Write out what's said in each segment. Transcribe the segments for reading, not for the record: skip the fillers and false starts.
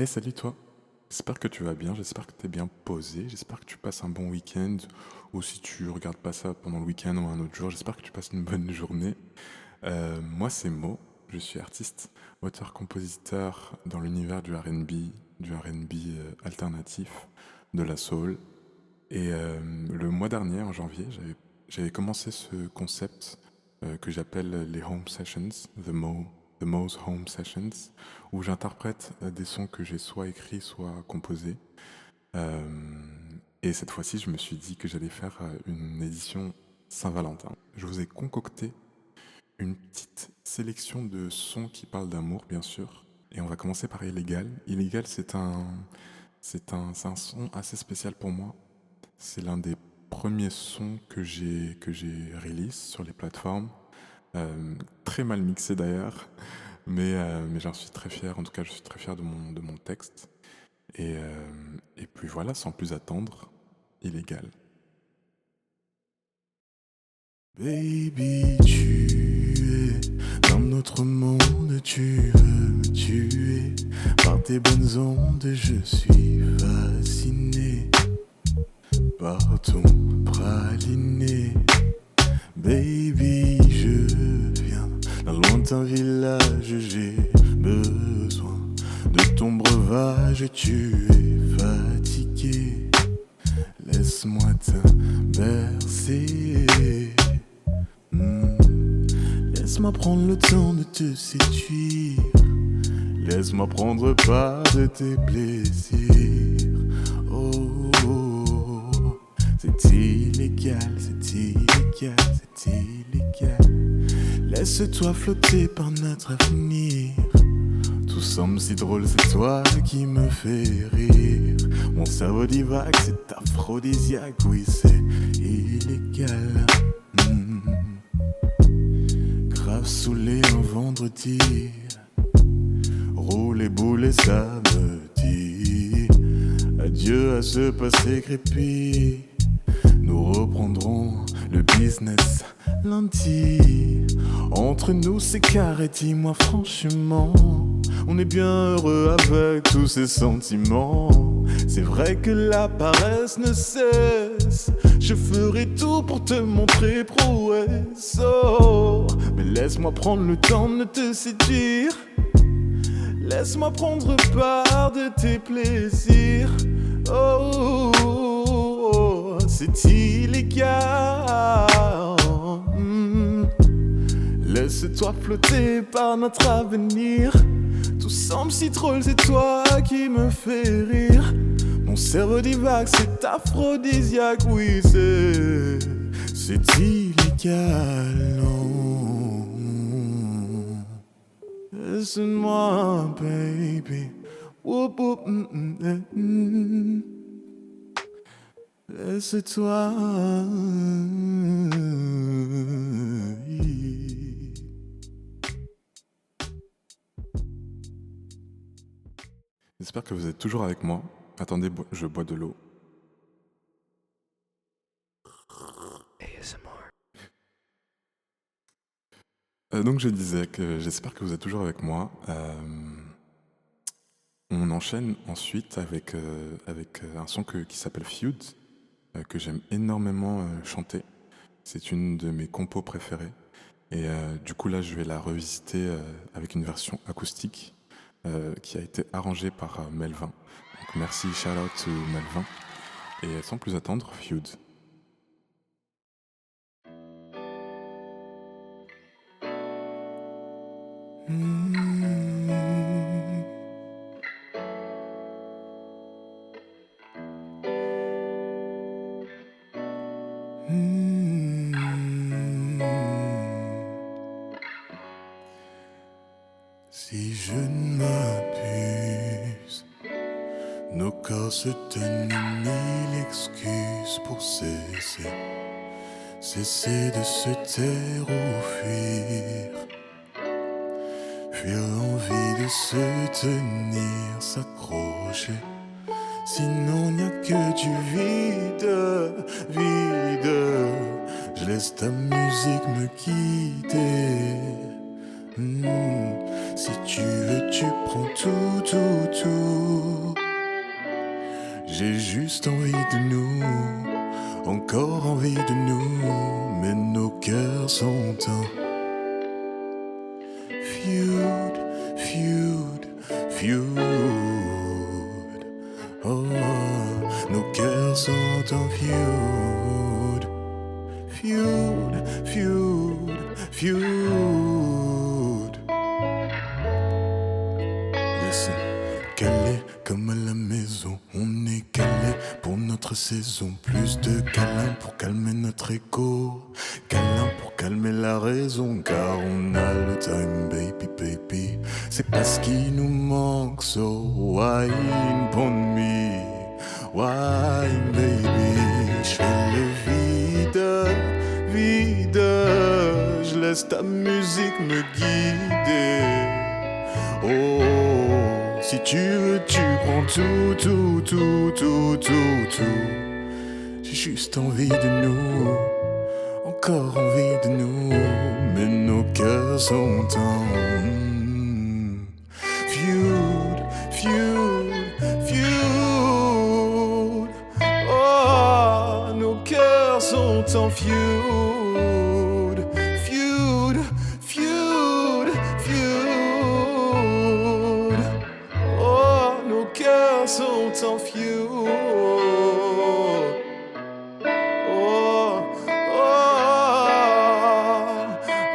Hey, salut toi. J'espère que tu vas bien, j'espère que tu es bien posé, j'espère que tu passes un bon week-end, ou si tu regardes pas ça pendant le week-end ou un autre jour, j'espère que tu passes une bonne journée. Moi c'est Mo, je suis artiste, auteur-compositeur dans l'univers du R&B alternatif, de la soul. Et le mois dernier, en janvier, j'avais commencé ce concept que j'appelle les Home Sessions, The Mo's Home Sessions, où j'interprète des sons que j'ai soit écrits, soit composés. Euh, et cette fois-ci, je me suis dit que j'allais faire une édition Saint-Valentin. Je vous ai concocté une petite sélection de sons qui parlent d'amour, bien sûr. Et on va commencer par Illégal. Illégal, c'est un son assez spécial pour moi. C'est l'un des premiers sons que j'ai release sur les plateformes. Très mal mixé d'ailleurs, mais j'en suis très fier. En tout cas, je suis très fier de mon texte. Et puis voilà, sans plus attendre, Illégal. Baby, tu es dans notre monde, tu veux me tuer. Par tes bonnes ondes, je suis fasciné par ton praliné. Baby, je viens d'un lointain village, j'ai besoin de ton breuvage, tu es fatigué. Laisse-moi te bercer. Laisse-moi prendre le temps de te séduire. Laisse-moi prendre part de tes plaisirs. Oh, oh, oh. C'est illégal, c'est illégal, c'est illégal. Laisse-toi flotter par notre avenir. Tout semble si drôle, c'est toi qui me fais rire. Mon cerveau divague, c'est aphrodisiaque, oui, c'est illégal. Grave saoulé un vendredi, roule les boules et ça me dit adieu à ce passé crépi. Nous reprendrons le business lundi. Entre nous c'est carré, dis-moi franchement, on est bien heureux avec tous ces sentiments. C'est vrai que la paresse ne cesse. Je ferai tout pour te montrer prouesse. Oh, mais laisse-moi prendre le temps de te séduire. Laisse-moi prendre part de tes plaisirs. Oh, oh, oh, c'est illégal. Laisse-toi flotter par notre avenir. Tout semble si drôle, c'est toi qui me fais rire. Mon cerveau divague, c'est aphrodisiaque, oui, c'est illégal. Non. Laisse-moi, baby. Whoop, whoop, Laisse-toi. J'espère que vous êtes toujours avec moi. Attendez, je bois de l'eau. Donc je disais que j'espère que vous êtes toujours avec moi. On enchaîne ensuite avec un son qui s'appelle Feud, que j'aime énormément chanter. C'est une de mes compos préférées. Et du coup là je vais la revisiter avec une version acoustique qui a été arrangée par Melvin. Donc merci, shout out to Melvin. Et sans plus attendre, Feud. Si je ne m'abuse, nos corps se donnent une mille excuses pour cesser de se taire ou fuir. Fuir l'envie de se tenir, s'accrocher. Sinon n'y a que du vide, vide. Je laisse ta musique me quitter. Si tu veux, tu prends tout, tout, tout. J'ai juste envie de nous, encore envie de nous, mais nos cœurs sont un feud, feud, feud. Oh, nos cœurs sont un feud, feud, feud, feud. Listen. Calé comme à la maison, on est calé pour notre saison. Plus de câlins pour calmer notre écho, câlins pour calmer la raison, car on a le time, baby, baby. C'est pas ce qui nous manque, so wine upon me, wine, baby. J'fais le vide, vide, je laisse ta musique me guider. Oh, si tu veux, tu prends tout, tout, tout, tout, tout, tout. J'ai juste envie de nous, encore envie de nous, mais nos cœurs sont en feud, feud, feud. Oh, nos cœurs sont en feud, feud, feud, feud. Oh, nos cœurs sont en feud. Oh, oh,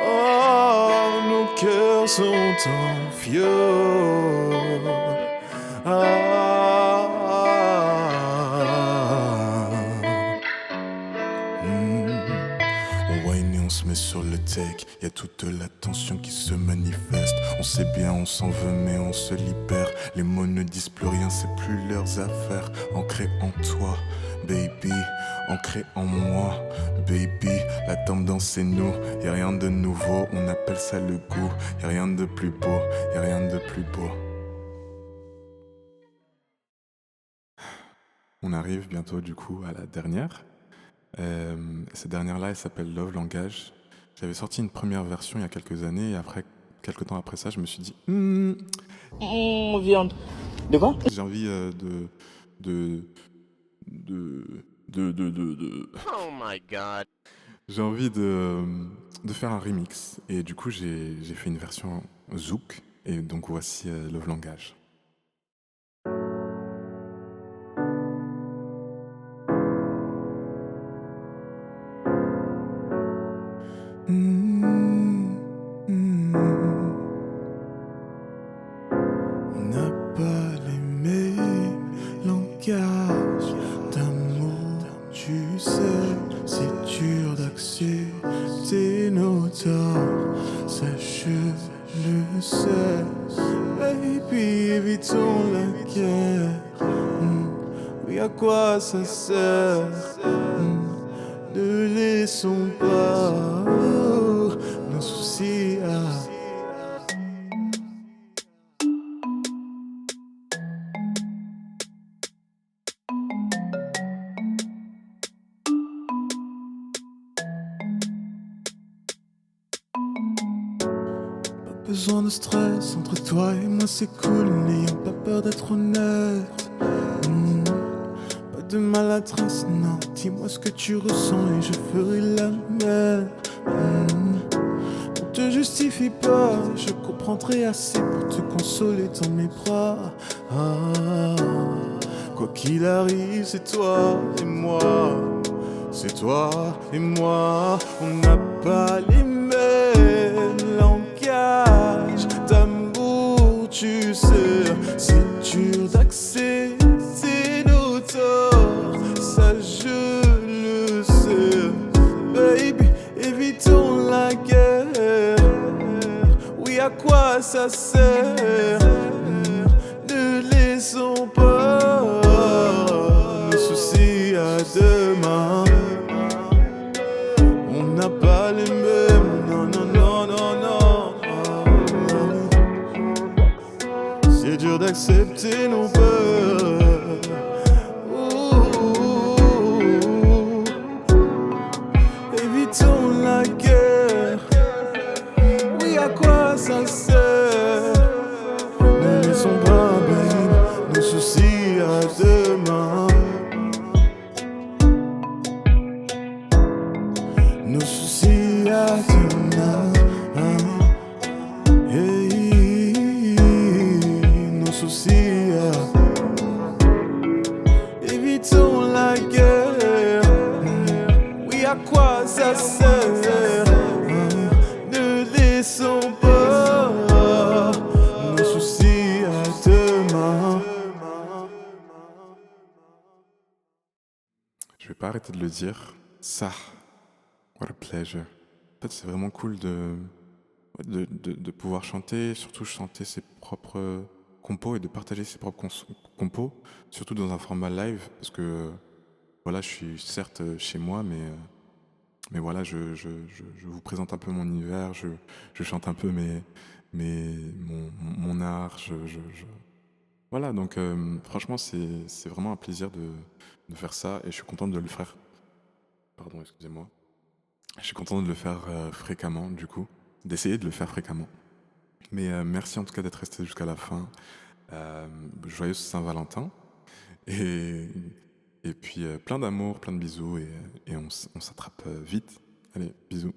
oh, nos cœurs sont en feud. Ah, On whine et on se met sur le tech. Y a toute la tension qui se manifeste. On sait bien, on s'en veut, mais on se libère. Les mots ne disent plus rien, c'est plus leurs affaires. Ancré en toi, baby, ancré en moi, baby. La tendance c'est nous, y a rien de nouveau. On appelle ça le goût. Y a rien de plus beau, y a rien de plus beau. On arrive bientôt du coup à la dernière. Cette dernière-là, elle s'appelle Love Langage. J'avais sorti une première version il y a quelques années et après, quelques temps après ça, je me suis dit Viande. De quoi? j'ai envie de Oh my god. j'ai envie de faire un remix et du coup j'ai fait une version zouk et donc voici Love Langage. On n'a pas les mêmes langages d'amour, tu sais, c'est dur d'accepter nos torts, ça je le sais. Baby, évitons la guerre. Oui, à quoi ça sert? Ne laissons pas nos soucis à... Besoin de stress entre toi et moi, c'est cool. N'ayons pas peur d'être honnête. Pas de maladresse, non. Dis-moi ce que tu ressens et je ferai la même. Ne te justifie pas, je comprendrai assez pour te consoler dans mes bras. Quoi qu'il arrive, c'est toi et moi. C'est toi et moi. On n'a pas les mêmes langages d'amour, tu sais. C'est dur d'accepter nos torts, ça je le sais. Baby, évitons la guerre. Oui, à quoi ça sert? Ne laissons pas nos soucis à demain. On n'a pas les mêmes, non, non, non, non, non. C'est dur d'accepter nos peurs. Évitons la guerre. Oui, à quoi ça sert? Ne laissons pas, babe, nos soucis à demain. Évitons la guerre. Oui, à quoi ça sert? Ne laissons pas nos soucis à demain. Je vais pas arrêter de le dire. Ça, what a pleasure. En fait, c'est vraiment cool de pouvoir chanter, surtout chanter ses propres compos et de partager ses propres compos, surtout dans un format live, parce que voilà, je suis certes chez moi, mais voilà, je vous présente un peu mon univers, je chante un peu mon art, voilà, donc franchement, c'est vraiment un plaisir de faire ça et je suis content de le faire. Pardon, excusez-moi. Je suis content de le faire fréquemment, du coup, d'essayer de le faire fréquemment. Mais merci en tout cas d'être resté jusqu'à la fin. Euh, Joyeuse Saint-Valentin. Et, et puis plein d'amour, plein de bisous et on s'attrape vite. Allez, bisous.